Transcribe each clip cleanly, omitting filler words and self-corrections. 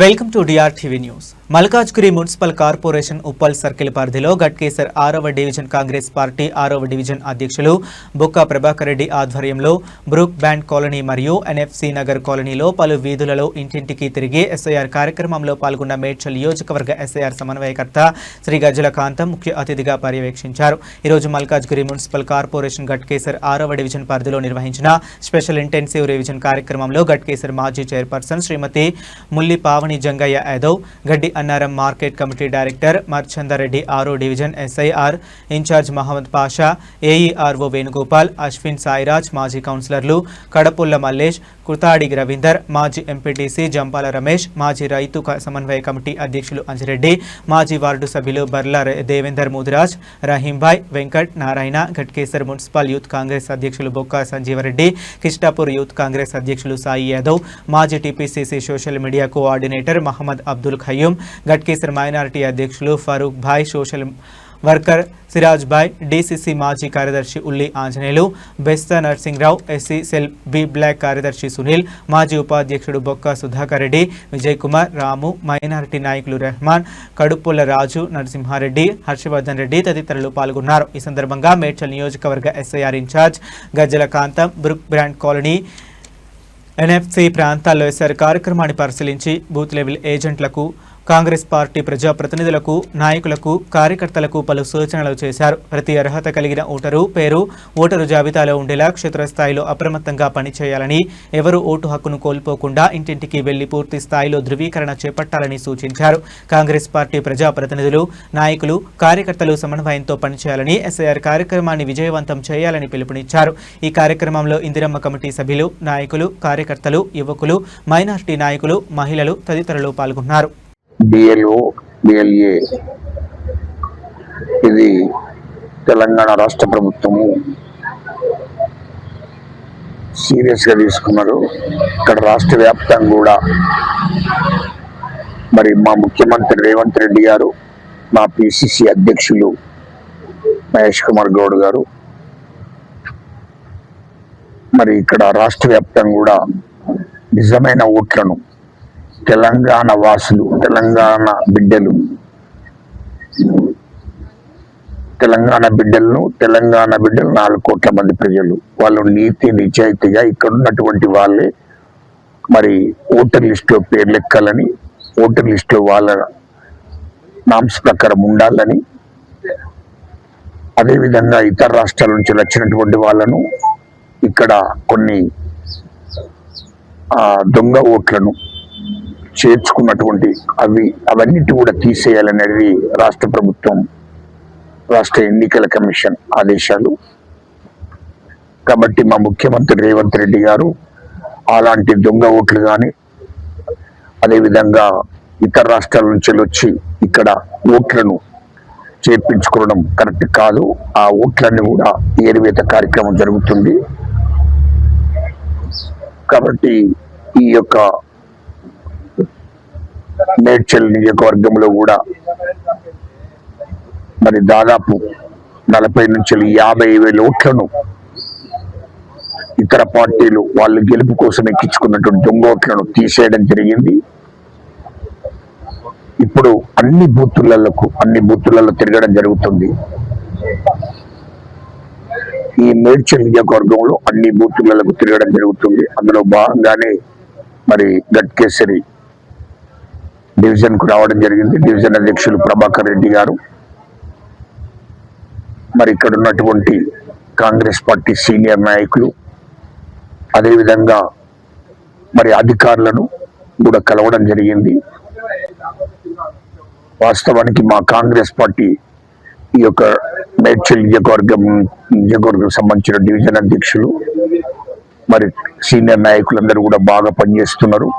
Welcome to DRTV news. Malkajgiri municipal corporation Uppal circle పరిధిలో గట్కేసర్ 6వ division Congress party 6వ డివిజన్ అధ్యక్షులు బొక్క ప్రభాకర్ రెడ్డి ఆధ్వర్యంలో బ్రూక్ బ్యాండ్ కాలనీ మరియు ఎన్ఎఫ్సి నగర్ కాలనీలో పలు వీధులలో ఇంటింటికి తిరిగి ఎస్ఐఆర్ కార్యక్రమంలో పాల్గొన్న మేడ్చల్ నియోజకవర్గ ఎస్ఐఆర్ సమన్వయకర్త శ్రీ గజ్జల కాంతం ముఖ్య అతిథిగా పర్యవేక్షించారు. ఈరోజు మల్కాజ్గిరి మున్సిపల్ కార్పొరేషన్ గట్కేసర్ 6వ డివిజన్ పరిధిలో నిర్వహించిన స్పెషల్ ఇంటెన్సివ్ రివిజన్ కార్యక్రమంలో గట్కేసర్ మాజీ chairperson Shrimati Mulli Pavani Jangaiah Yadav, Gaddi Annaram market committee director Marchandareddy 6వ division SIR incharge Mohammad Pasha, AERO Venugopal, Ashwin Sairaj, మాజీ కౌన్సిలర్లు కడపుల్ల మల్లేష్, కుతాడి రవీందర్, మాజీ ఎంపీటీసీ జంపాల రమేష్, మాజీ రైతు సమన్వయ కమిటీ అధ్యక్షులు అంజిరెడ్డి, మాజీ వార్డు సభ్యులు బర్ల దేవేందర్ ముదిరాజ్, రహీంభాయ్, వెంకట్ నారాయణ, గట్కేసర్ మున్సిపల్ యూత్ కాంగ్రెస్ అధ్యక్షులు బొక్క సంజీవరెడ్డి, కిష్టాపూర్ యూత్ కాంగ్రెస్ అధ్యక్షులు సాయి యాదవ్, మాజీ TPCC social media coordinator Mohammed Abdul Khayyum, Ghatkesar minority అధ్యక్షులు Farooq bhai, social worker Siraj bhai, DCC మాజీ కార్యదర్శి Ulli Anjaneyulu, Besta Narsingrao, SC cell B block కార్యదర్శి సునీల్, మాజీ ఉపాధ్యక్షుడు బొక్క సుధాకర్ రెడ్డి, విజయ్ కుమార్, రాము, మైనారిటీ నాయకులు రెహమాన్, కడుపుల రాజు, నరసింహారెడ్డి, హర్షవర్ధన్ రెడ్డి తదితరులు పాల్గొన్నారు. ఈ సందర్భంగా మేడ్చల్ నియోజకవర్గ ఎస్ఐఆర్ ఇన్ఛార్జ్ గజ్జల కాంతం బ్రూక్ బ్యాండ్ కాలనీ ఎన్ఎఫ్సి ప్రాంతాల్లో ఎస్ఐఆర్ కార్యక్రమాన్ని పరిశీలించి బూత్ లెవెల్ ఏజెంట్లకు, కాంగ్రెస్ పార్టీ ప్రజాప్రతినిధులకు, నాయకులకు, కార్యకర్తలకు పలు సూచనలు చేశారు. ప్రతి అర్హత కలిగిన ఓటరు పేరు ఓటరు జాబితాలో ఉండేలా క్షేత్రస్థాయిలో అప్రమత్తంగా పనిచేయాలని, ఎవరు ఓటు హక్కును కోల్పోకుండా ఇంటింటికి వెళ్లి పూర్తి స్థాయిలో ధృవీకరణ చేపట్టాలని సూచించారు. కాంగ్రెస్ పార్టీ ప్రజాప్రతినిధులు, నాయకులు, కార్యకర్తలు సమన్వయంతో పనిచేయాలని, ఎస్ఐఆర్ కార్యక్రమాన్ని విజయవంతం చేయాలని పిలుపునిచ్చారు. ఈ కార్యక్రమంలో ఇందిరమ్మ కమిటీ సభ్యులు, నాయకులు, కార్యకర్తలు, యువకులు, మైనారిటీ నాయకులు, మహిళలు తదితరులు పాల్గొన్నారు. బిఎల్ఓ బిఎల్ఏ ఇది తెలంగాణ రాష్ట్ర ప్రభుత్వము సీరియస్గా తీసుకున్నారు. ఇక్కడ రాష్ట్ర వ్యాప్తంగా కూడా మరి మా ముఖ్యమంత్రి రేవంత్ రెడ్డి గారు, మా పిసిసి అధ్యక్షులు మహేష్ కుమార్ గౌడ్ గారు మరి ఇక్కడ రాష్ట్ర వ్యాప్తంగా కూడా నిజమైన ఓట్లను తెలంగాణ వాసులు, తెలంగాణ బిడ్డలను 4 కోట్ల మంది ప్రజలు, వాళ్ళు నీతి నిజాయితీగా ఇక్కడ ఉన్నటువంటి వాళ్ళే మరి ఓటర్ లిస్టులో పేర్లు ఎక్కాలని, ఓటర్ లిస్టులో వాళ్ళ నామ్స్ ప్రకారం ఉండాలని, అదేవిధంగా ఇతర రాష్ట్రాల నుంచి వచ్చినటువంటి వాళ్ళను ఇక్కడ కొన్ని దొంగ ఓట్లను చేర్చుకున్నటువంటి అవన్నిటి కూడా తీసేయాలనేది రాష్ట్ర ప్రభుత్వం, రాష్ట్ర ఎన్నికల కమిషన్ ఆదేశాలు. కాబట్టి మా ముఖ్యమంత్రి రేవంత్ రెడ్డి గారు అలాంటి దొంగ ఓట్లు కానీ, అదేవిధంగా ఇతర రాష్ట్రాల నుంచి వచ్చి ఇక్కడ ఓట్లను చేర్పించుకోవడం కరెక్ట్ కాదు. ఆ ఓట్లన్నీ కూడా ఏరివేత కార్యక్రమం జరుగుతుంది. కాబట్టి ఈ యొక్క మేడ్చల్ నియోజకవర్గంలో కూడా మరి దాదాపు 40 నుంచి 50,000 ఓట్లను ఇతర పార్టీలు వాళ్ళు గెలుపు కోసం ఎక్కించుకున్నటువంటి దొంగ ఓట్లను తీసేయడం జరిగింది. ఇప్పుడు అన్ని బూతులలో తిరగడం జరుగుతుంది. ఈ మేడ్చల్ నియోజకవర్గంలో అన్ని బూతులకు తిరగడం జరుగుతుంది. అందులో భాగంగానే మరి గట్కేసరి డివిజన్ కు రావడం జరిగింది. డివిజన్ అధ్యక్షులు ప్రభాకర్ రెడ్డి గారు, మరి ఇక్కడ ఉన్నటువంటి కాంగ్రెస్ పార్టీ సీనియర్ నాయకులు, అదేవిధంగా మరి అధికారులను కూడా కలవడం జరిగింది. వాస్తవానికి మా కాంగ్రెస్ పార్టీ ఈ యొక్క మేడ్చల్ నియోజకవర్గం సంబంధించిన డివిజన్ అధ్యక్షులు మరి సీనియర్ నాయకులందరూ కూడా బాగా పనిచేస్తున్నారు.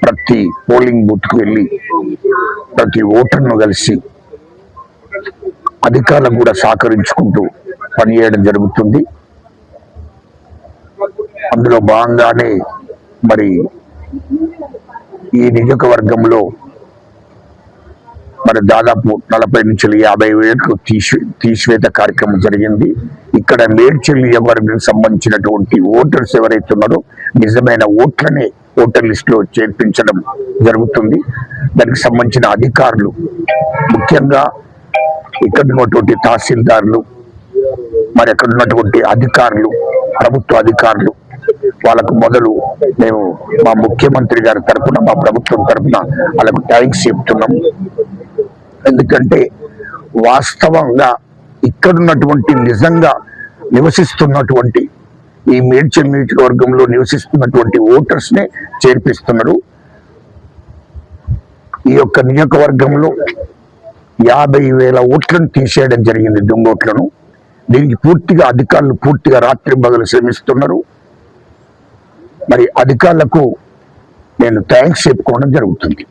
ప్రతి పోలింగ్ బూత్కు వెళ్ళి ప్రతి ఓటర్ను కలిసి అధికారులకు కూడా సహకరించుకుంటూ పనిచేయడం జరుగుతుంది. అందులో భాగంగానే మరి ఈ నియోజకవర్గంలో మరి దాదాపు 40 నుంచి 50,000 తీసివేత కార్యక్రమం జరిగింది. ఇక్కడ మేడ్చల్ నియోజకవర్గానికి సంబంధించినటువంటి ఓటర్స్ ఎవరైతే ఉన్నారో నిజమైన ఓట్లనే ఓటర్ లిస్టులో చేర్పించడం జరుగుతుంది. దానికి సంబంధించిన అధికారులు, ముఖ్యంగా ఇక్కడ ఉన్నటువంటి తహసీల్దార్లు, మరి అక్కడ ఉన్నటువంటి అధికారులు, ప్రభుత్వ అధికారులు, వాళ్ళకు మొదలు మేము మా ముఖ్యమంత్రి గారి తరఫున, మా ప్రభుత్వం తరఫున వాళ్ళకు థ్యాంక్స్ చెప్తున్నాం. ఎందుకంటే వాస్తవంగా ఇక్కడున్నటువంటి నిజంగా నివసిస్తున్నటువంటి ఈ మేడ్చల్ నియోజకవర్గంలో నివసిస్తున్నటువంటి ఓటర్స్ నే చేర్పిస్తున్నారు. ఈ యొక్క నియోజకవర్గంలో 50,000 ఓట్లను తీసేయడం జరిగింది, దొంగ ఓట్లను. దీనికి పూర్తిగా అధికారులు పూర్తిగా రాత్రింబగలు శ్రమిస్తున్నారు. మరి అధికారులకు నేను థ్యాంక్స్ చెప్పుకోవడం జరుగుతుంది.